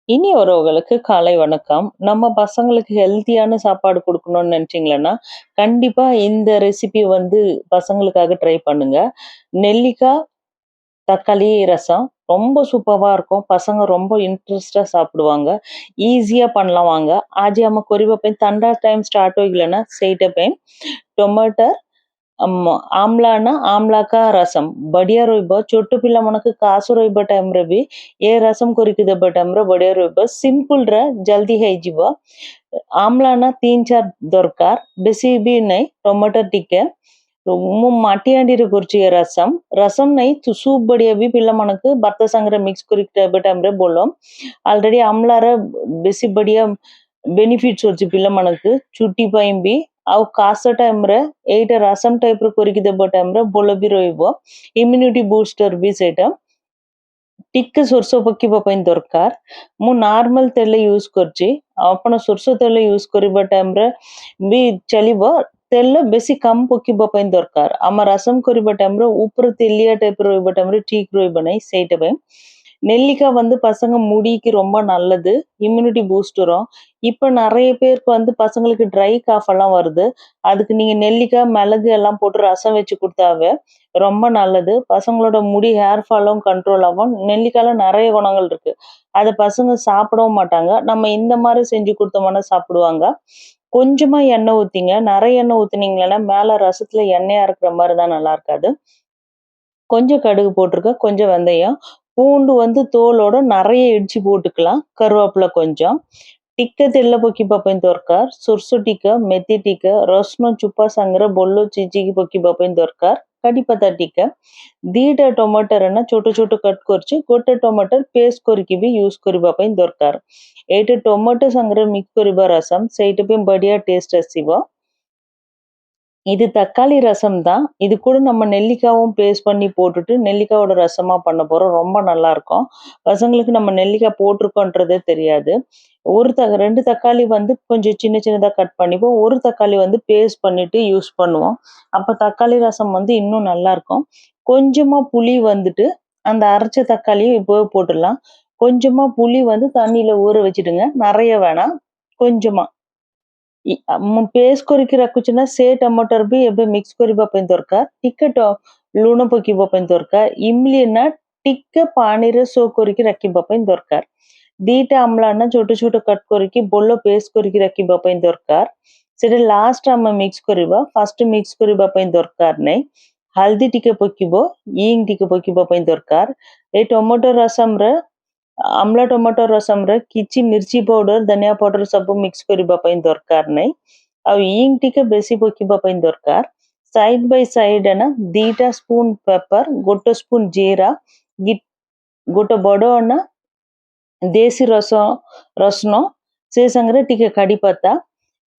இனி உறவுகளுக்கு காலை வணக்கம். நம்ம பசங்களுக்கு ஹெல்த்தியான சாப்பாடு குடுக்கணும்னு நெனச்சீங்களன்னா, கண்டிப்பா இந்த ரெசிபி வந்து பசங்களுக்காக ட்ரை பண்ணுங்க. நெல்லிக்கா, தக்காளி ரசம் ரொம்ப சூப்பர்வா இருக்கும். பசங்க ரொம்ப இன்ட்ரெஸ்ட்டா சாப்பிடுவாங்க. ஈஸியா பண்ணலாம் வாங்க. ଆଜି ଆମ କରିବା ପାଇଁ ଥଣ୍ଡା ଟାଇମ୍ ଷ୍ଟାର୍ଟ ହୋଇଗଲାନା ସେଇଟା ପାଇଁ ଟମାଟର आमला ना आमला का रसम बढ़िया रोइब छोट पिला मनक कासु रोइब टाइम रे भी ए रसम करिक देबा टाइम रे बढ़िया रोइब सिंपल रे जल्दी हे जिव आमला ना 3-4 दरकार बेसी भी नहीं टमाटर टिके मु माटी हांडी रे करछि ए रसम रसम नहीं तो सूप बढ़िया भी पिला मनक भर्ता संगरे मिक्स करिक देबा टाइम रे बोलो ऑलरेडी आमला रे बेसी बढ़िया बेनिफिट्स अछि पिला मनक छुट्टी ପାଇଁ भी ଆଉ କାଶ ଟାଇମରେ ଏଇଟା ରସମ ଟାଇପର କରିକି ଦେବା ଟାଇମରେ ଭଲ ବି ରହିବ ଇମ୍ୟୁନିଟି ବୁଷ୍ଟର ବି ସେଇଟା ଟିକେ ସୋରିଷ ପକେଇବା ପାଇଁ ଦରକାର ମୁଁ ନର୍ମାଲ ତେଲ ୟୁଜ କରୁଛି ଆପଣ ସୋରିଷ ତେଲ ୟୁଜ କରିବା ଟାଇମରେ ବି ଚଳିବ ତେଲ ବେଶୀ କମ ପକେଇବା ପାଇଁ ଦରକାର ଆମ ରସମ କରିବା ଟାଇମରେ ଉପରେ ତେଲିଆ ଟାଇପ ରହିବା ଟାଇମରେ ଠିକ ରହିବ ନାହିଁ ସେଇଟା ପାଇଁ நெல்லிக்காய் வந்து பசங்க முடிக்கு ரொம்ப நல்லது இம்யூனிட்டி பூஸ்டரும் இப்போ நிறைய பேருக்கு வந்து பசங்களுக்கு ட்ரை காஃப் எல்லாம் வருது அதுக்கு நீங்க நெல்லிக்காய் மிளகு எல்லாம் போட்டு ரசம் வச்சு கொடுத்தாவே ரொம்ப நல்லது பசங்களோட முடி ஹேர் ஃபாலும் கண்ட்ரோல் ஆகும் நெல்லிக்காயில நிறைய குணங்கள் இருக்கு அதை பசங்க சாப்பிடவும் மாட்டாங்க நம்ம இந்த மாதிரி செஞ்சு கொடுத்தோம்னா சாப்பிடுவாங்க கொஞ்சமா எண்ணெய் ஊத்திங்க நிறைய எண்ணெய் ஊத்துனீங்கன்னா மேல ரசத்துல எண்ணெயா இருக்கிற மாதிரி தான் நல்லா இருக்காது கொஞ்சம் கடுகு போட்டிருக்க கொஞ்சம் வெந்தயம் பூண்டு வந்து தோலோட நிறைய இடிச்சு போட்டுக்கலாம் கருவேப்பிலை கொஞ்சம் ଟିକେ ତେଲ ପକେଇବା ପାଇଁ ଦରକାର ସୋରିଷ ଟିକେ ମେଥି ଟିକେ ରସୁଣ ଚୁପା ସାଙ୍ଗରେ ଭଲ ଚିଚିକି ପକେଇବା ପାଇଁ ଦରକାର କାଠି ପତା ଟିକେ ଦିଟା ଟମାଟର ନା ଛୋଟ ଛୋଟ କଟ୍ କରିଛି ଗୋଟେ ଟମାଟର ପେଷ୍ଟ କରିକି ବି ୟୁଜ କରିବା ପାଇଁ ଦରକାର ଏଇଟା ଟମାଟୋ ସାଙ୍ଗରେ ମିକ୍ସ କରିବା ରସମ ସେଇଟା ପାଇଁ ବଢିଆ ଟେଷ୍ଟ ଆସିବ இது தக்காளி ரசம் தான். இது கூட நம்ம நெல்லிக்காவும் பேஸ்ட் பண்ணி போட்டுட்டு, நெல்லிக்காவோட ரசமா பண்ண போறோம். ரொம்ப நல்லா இருக்கும். பசங்களுக்கு நம்ம நெல்லிக்காய் போட்டிருக்கோன்றதே தெரியாது. 2 தக்காளி வந்து கொஞ்சம் சின்ன சின்னதா கட் பண்ணிப்போம். 1 தக்காளி வந்து பேஸ்ட் பண்ணிட்டு யூஸ் பண்ணுவோம். அப்ப தக்காளி ரசம் வந்து இன்னும் நல்லா இருக்கும். கொஞ்சமா புளி வந்துட்டு, அந்த அரைச்ச தக்காளியும் இப்பவே போட்டுடலாம். கொஞ்சமா புளி வந்து தண்ணியில ஊற வச்சுடுங்க. நெறைய வேணாம். கொஞ்சமா. ମୁଁ ପେଷ୍ଟ କରିକି ରଖୁଛି ନା ସେ ଟମାଟର ବି ଏବେ ମିକ୍ସ କରିବା ପାଇଁ ଦରକାର ଟିକେ ଲୁଣ ପକେଇବା ପାଇଁ ଦରକାର ଇମଲି ନା ଟିକେ ପାଣିରେ ସୋ କରିକି ରଖିବା ପାଇଁ ଦରକାର ଦିଟା ଆମ୍ଳା ନା ଛୋଟ ଛୋଟ କଟ୍ କରିକି ଭଲ ପେଷ୍ଟ କରିକି ରଖିବା ପାଇଁ ଦରକାର ସେଟା ଲାଷ୍ଟ ଆମେ ମିକ୍ସ କରିବା ଫାଷ୍ଟ ମିକ୍ସ କରିବା ପାଇଁ ଦରକାର ନାହିଁ ହଳଦୀ ଟିକେ ପକେଇବ ଇଙ୍ଗ ଟିକେ ପକେଇବା ପାଇଁ ଦରକାର ଏ ଟମାଟୋ ରସମରେ आमला टमाटो रसम रे किछि मिर्ची पाउडर धनिया पाउडर सब मिक्स करबा पई दरकार नै आ इंग टिके बेसी पकिबा पई दरकार साइड बाय साइड ना 2 स्पून पेपर 1 स्पून जीरा गोटे बड़ ना देसी रसनो से संगरे टिके कड़ी पत्ता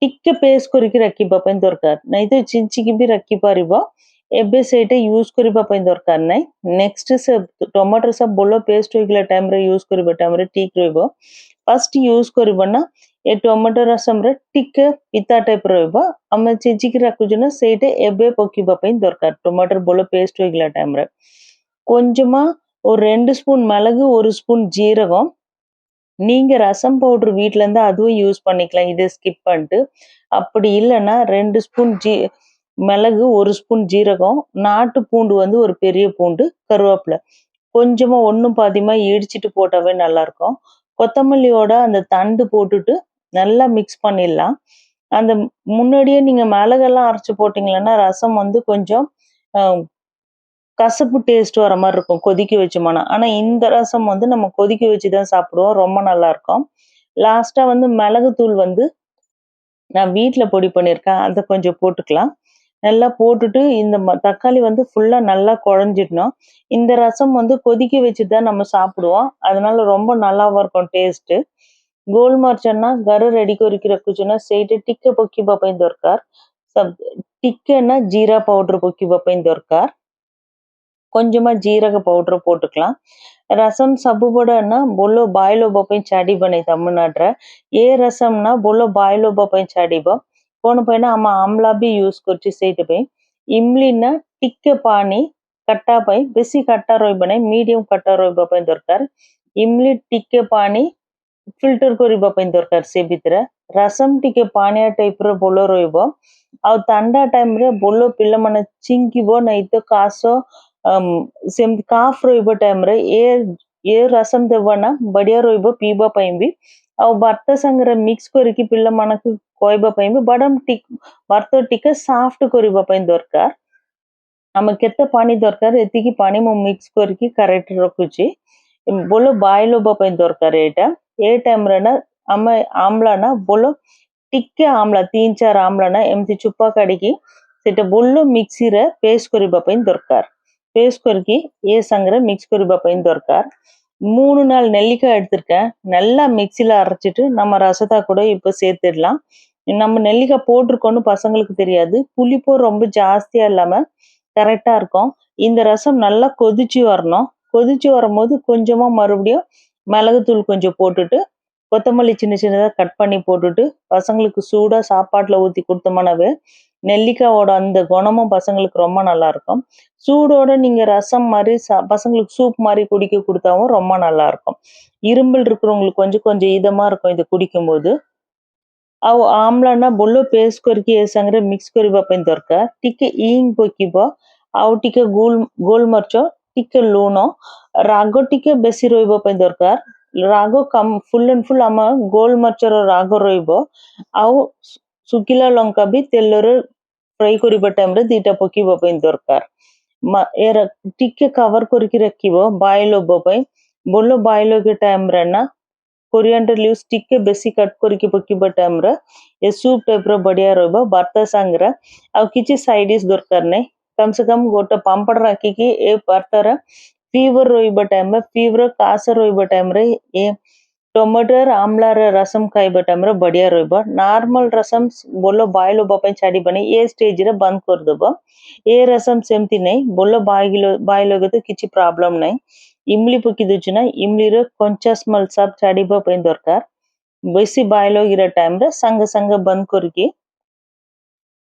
टिके पेस्ट करके रखिबा पई दरकार नै तो चिंची की भी रखि परिबो एबे सेटा यूज करबा पई दरकार नै नेक्स्ट से टमाटर सब बोलो पेस्ट होइगला टाइम रे यूज करबा टाइम रे ठीक रहबो फर्स्ट यूज करबो ना ए टमाटर रसम रे टिके पिता टाइप रहबो हम चिंची की रखु ना सेटा एबे पकिबा पई दरकार टमाटर बोलो पेस्ट होइगला टाइम रे கொஞ்சமா ஒரு 2 ஸ்பூன் மிளகு 1 ஸ்பூன் ஜீரகம் நீங்க ரசம் பவுடர் வீட்ல இருந்தா அதுவும் யூஸ் பண்ணிக்கலாம் இதை ஸ்கிப் பண்ணிட்டு அப்படி இல்லைன்னா 2 ஸ்பூன் மிளகு 1 ஸ்பூன் ஜீரகம் நாட்டு பூண்டு வந்து ஒரு பெரிய பூண்டு கருவேப்பிலை கொஞ்சமா ஒன்றும் பாதியமா இடிச்சிட்டு போட்டாவே நல்லா இருக்கும் கொத்தமல்லியோட அந்த தண்டு போட்டுட்டு நல்லா மிக்ஸ் பண்ணிடலாம் அந்த முன்னாடியே நீங்க மிளகெல்லாம் அரைச்சு போட்டீங்கன்னா ரசம் வந்து கொஞ்சம் கசப்பு டேஸ்ட் வர மாதிரி இருக்கும் கொதிக்க வச்சோம்னா ஆனா இந்த ரசம் வந்து நம்ம கொதிக்க வச்சுதான் சாப்பிடுவோம் ரொம்ப நல்லா இருக்கும் லாஸ்டா வந்து மிளகுத்தூள் வந்து நான் வீட்ல பொடி பண்ணியிருக்கேன் அதை கொஞ்சம் போட்டுக்கலாம் நல்லா போட்டுட்டு இந்த தக்காளி வந்து ஃபுல்லா நல்லா குழஞ்சிடணும் இந்த ரசம் வந்து கொதிக்க வச்சுட்டு தான் நம்ம சாப்பிடுவோம் அதனால ரொம்ப நல்லாவும் இருக்கும் டேஸ்ட் गोल मरचना घर रेडी करके रखुचना सेटे टिक्के पकिबा पई दरकार सब टिक्के ना जीरा पाउडर पकिबा पई दरकार கொஞ்சமா ஜீரக பவுடர் போட்டுக்கலாம் ரசம் ସବୁबड़ना बोलो बायल होबा पई छाड़ीबो नै तमिलनाडु ए रसम ना बोलो बायल होबा पई छाड़ीबो कोन पईना हम आमला भी यूज करछि सेट पे इमली ना टिक्के पानी कट्टा पई बेसी कट्टा रहइबो नै मीडियम कट्टा रहइबा पई दरकार इमली टिक्के पानी ଫିଲ୍ଟର କରିବା ପାଇଁ ଦରକାର ସେ ଭିତରେ ରସମ ଟିକେ ପାଣିଆ ଟାଇପର ବୋଲ ରହିବ ଆଉ ଥଣ୍ଡା ଟାଇମରେ ବୋଲ ପିଲାମାନେ ଚିଙ୍କିବ ନାଇଁ ତ କାଶ ସେମିତି କାଫ ରହିବ ଟାଇମରେ ଏ ରସମ ଦେବ ନା ବଢିଆ ରହିବ ପିଇବା ପାଇଁ ବି ଆଉ ଭାତ ସାଙ୍ଗରେ ମିକ୍ସ କରିକି ପିଲାମାନଙ୍କୁ କହିବା ପାଇଁ ବି ଭାତ ଟିକେ ସଫ୍ଟ କରିବା ପାଇଁ ଦରକାର ଆମେ କେତେ ପାଣି ଦରକାର ଏତିକି ପାଣି ମୁଁ ମିକ୍ସ କରିକି କରେକ୍ଟ ରଖୁଛି ବୋଲ ବଏଲ ହବା ପାଇଁ ଦରକାର ଏଇଟା ଏ ଟାଇମରେ ନା ଆମେ ଆମ୍ଳା ନା ବୋଲ ଟିକେ ଆମ୍ଳା 3-4 ଆମ୍ଳା ନା ଏମିତି ଚୁପା କାଢିକି ସେଟା ବୋଲ ମିକ୍ସିରେ ପେଷ୍ଟ କରିବା ପାଇଁ ଦରକାର பேஸ்ட் କରିକି ஏ சங்கரை மிக்ஸ் କରିବା ପାଇଁ ଦରକାର 3 நாள் நெல்லிக்காய் எடுத்திருக்கேன் நல்லா மிக்ஸில அரைச்சிட்டு நம்ம ரசத்தா கூட இப்ப சேர்த்துடலாம் நம்ம நெல்லிக்காய் போட்டிருக்கோம்னு பசங்களுக்கு தெரியாது புளிப்பு ரொம்ப ஜாஸ்தியா இல்லாம கரெக்டா இருக்கும் இந்த ரசம் நல்லா கொதிச்சு வரணும் கொதிச்சு வரும்போது கொஞ்சமா மறுபடியும் மிளகுத்தூள் கொஞ்சம் போட்டுட்டு கொத்தமல்லி சின்ன சின்னதா கட் பண்ணி போட்டுட்டு பசங்களுக்கு சூடா சாப்பாட்டுல ஊத்தி கொடுத்தோம்னாவே நெல்லிக்காயோட அந்த குணமும் பசங்களுக்கு ரொம்ப நல்லா இருக்கும் சூடோட நீங்க ரசம் மாதிரி பசங்களுக்கு சூப் மாதிரி குடிக்க கொடுத்தாவும் ரொம்ப நல்லா இருக்கும் இரும்பல் இருக்கிறவங்களுக்கு கொஞ்சம் கொஞ்சம் இதமா இருக்கும் இதை குடிக்கும்போது ଆଉ ଆମ୍ଲା ନା ଭଲ ପେଷ୍ଟ କରିକି ଏ ସାଙ୍ଗରେ ମିକ୍ସ କରିବା ପାଇଁ ଦରକାର ଟିକେ ଇଙ୍ଗ ପକିବ ଆଉ ଟିକେ ଗୋଲମରିଚ ଟିକେ ଲୁଣ ରାଗ ଟିକେ ବେଶୀ ରହିବା ପାଇଁ ଦରକାର ରାଗ ଫୁଲ ଆଣ୍ଡ ଫୁଲ ଆମ ଗୋଲମରିଚର ରାଗ ରହିବ ଆଉ ଶୁଖିଲା ଲଙ୍କା ବି ତେଲରେ ଫ୍ରାଇ କରିବା ଟାଇମରେ ଦିଟା ପକେଇବା ପାଇଁ ଦରକାର ଟିକେ କଭର କରିକି ରଖିବ ବଏଲ ହବା ପାଇଁ ଭଲ ବଏଲ ହବା ଟାଇମରେ ନା କୋରିଆଣ୍ଡର ଲିଭ୍ସ ଟିକେ ବେଶୀ କଟ୍ କରିକି ପକେଇବା ଟାଇମରେ ଏ ସୁପ୍ ଟାଇପର ବଢିଆ ରହିବ ଭାତ ସାଙ୍ଗରେ ଆଉ କିଛି ସାଇଡ୍ ଡିଶ୍ ଦରକାର ନାହିଁ କମ ସେ କମ ଗୋଟେ ପାମ୍ପଡ଼ ରଖିକି ଏ ଭାତର ଫିଭର ରହିବା ଟାଇମରେ ଫିଭର କାଶ ରହିବା ଟାଇମରେ ଏ ଟମାଟର ଆମ୍ଳାର ରସମ ଖାଇବା ଟାଇମରେ ବଢିଆ ରହିବ ନର୍ମାଲ ରସମ ଭଲ ବଏଲ ହବା ପାଇଁ ଛାଡିବନି ଏ ଷ୍ଟେଜରେ ବନ୍ଦ କରିଦବ ଏ ରସମ ସେମିତି ନାହିଁ ଭଲ ବଏଲ ହବ ତ କିଛି ପ୍ରୋବ୍ଲେମ ନାହିଁ ଇମଲି ପକେଇ ଦଉଛି ନା ଇମଲିର କଞ୍ଚା ସ୍ମେଲ ସବୁ ଛାଡିବା ପାଇଁ ଦରକାର ବେଶୀ ବଏଲ ହେଇகிற ଟାଇମରେ ସାଙ୍ଗେ ସାଙ୍ଗେ ବନ୍ଦ କରିକି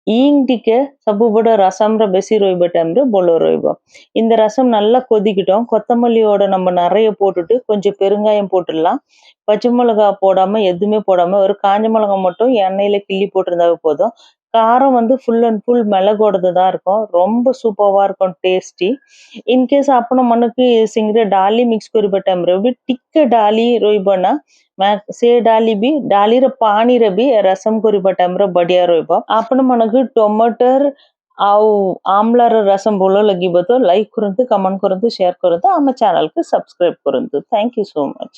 ஈங் டிக்க சப்புபட ரசம்ல பெசி ரோய்ப டைம்ல போல ரோய்பா இந்த ரசம் நல்லா கொதிக்கிட்டோம் கொத்தமல்லியோட நம்ம நிறைய போட்டுட்டு கொஞ்சம் பெருங்காயம் போட்டுடலாம் பச்சை மிளகா போடாம எதுவுமே போடாம ஒரு காஞ்ச மிளகா மட்டும் எண்ணெயில கிள்ளி போட்டிருந்தாவே போதும் காரம் வந்து ஃபுல் அண்ட் ஃபுல் மிளகோடது தான் இருக்கும் ரொம்ப சூப்பராக இருக்கும் டேஸ்டி இன்கேஸ் ଆପଣ ମନକୁ ସିଙ୍ଗରେ ଡାଲି ମିକ୍ସ କରିବା ଟାଇମରେ ବି ଟିକେ ଡାଲି ରହିବ ନା ସେ ଡାଲି ବି ଡାଲିର ପାଣିରେ ବି ରସମ କରିବା ଟାଇମରେ ବଢିଆ ରହିବ ଆପଣ ମାନଙ୍କୁ ଟମାଟର ଆଉ ଆମ୍ଳାର ରସମ ଭଲ ଲାଗିବ ତ ଲାଇକ୍ କରନ୍ତୁ କମେଣ୍ଟ କରନ୍ତୁ ସେୟାର କରନ୍ତୁ ଆମ ଚ୍ୟାନେଲକୁ ସବସ୍କ୍ରାଇବ କରନ୍ତୁ ଥ୍ୟାଙ୍କ ୟୁ ସୋ ମଚ୍